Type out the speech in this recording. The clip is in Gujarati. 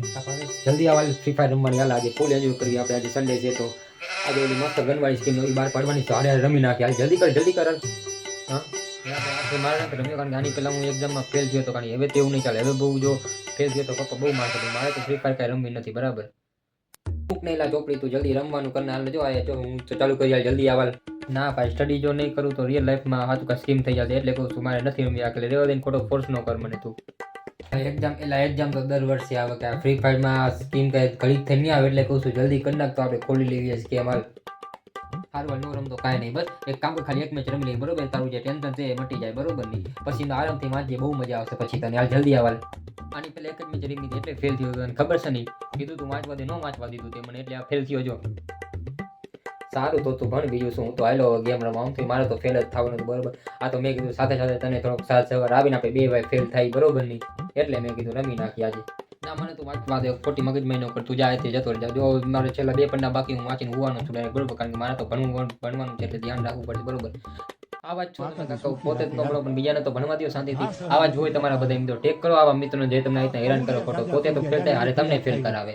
જલ્દી આવા ફ્રી ફાયર રમવાની હાલ આજે ફૂલ એન્જોય કરવી આપણે આજે સન્ડે છે તો આજે ઓલી મસ્ત ગનવાળી સ્કીમ નવી બહાર પાડવાની તો હારે રમી નાખી હાલ જલ્દી કર હા મારે નથી રમ્યો કારણ કે આની પહેલાં હું એક્ઝામમાં ફેલ થયો હતો કારણ હવે તેવું નહીં ચાલે હવે બહુ જો ફેલ થયો તો પપ્પા બહુ મારશે મારે તો ફ્રી ફાયર કાંઈ રમવી નથી બરાબર નહીં લા ચોપડી તું જલ્દી રમવાનું કરને હાલ જો આ જો હું તો ચાલુ કરી હાલ જલ્દી આવાલ ના ભાઈ સ્ટડી જો નહીં કરું તો રિયલ લાઈફમાં હાથું કાંઈ સ્કીમ થઈ જશે એટલે કહું છું મારે નથી રમી એટલે રેવા દઈને ખોટો ફોર્સ ન કર મને તું એક્ઝામ તો દર વર્ષે આવે કે ફ્રી ફાયરમાં સ્કીમ કાંઈ ઘડીક થઈ નહીં આવે એટલે કહું છું જલ્દી કરી નાખ તો આપણે ખોલી લેવી છે કે અમારે સારું નો રમતો કાંઈ નહીં બસ એક કામ કર ખાલી એક મેચ રમી લઈએ બરોબર તારું જે ટેન્શન છે એ મટી જાય બરોબર નહીં પછી આરામથી વાંચીએ બહુ મજા આવશે પછી તને હાલ જલ્દી આવાલ આની પેલા એક જ મેચ રમી હતી એટલે ફેલ થયો તને ખબર છે નહીં કીધું તું વાંચવા દે ન વાંચવા દીધું તે મને એટલે આ ફેલ થયો જો સારું તો તું ભણ બીજું શું હું તો હાલો ગેમ રમવા આમ મારે તો ફેલ જ થવાનું હતું બરોબર આ તો મેં કીધું સાથે સાથે તને થોડોક સાથ સવાર આવીને આપણે બે ભાઈ ફેલ થાય બરોબર નહીં એટલે મેં કીધું રમી નાખી આજે ના મને તો વાંચવા દે ખોટી મગજ મહિનો પર તું જાય જતો રહે જો મારે છેલ્લા 2 પન્ના બાકી હું વાંચીને હોવાનું છું બરોબર કારણ કે મારે તો ભણવાનું છે એટલે ધ્યાન રાખવું પડશે બરોબર આવા જ છો તમે કાકા પોતે જ પકડો પણ બીજાને તો ભણવા દો શાંતિથી આવા જ હોય તમારા બધા મિત્રો ટેક કરો આવા મિત્રોને જે તમને હેરાન કરો ખોટો પોતે તો ફેલ થાય અરે તમને ફેલ કરાવે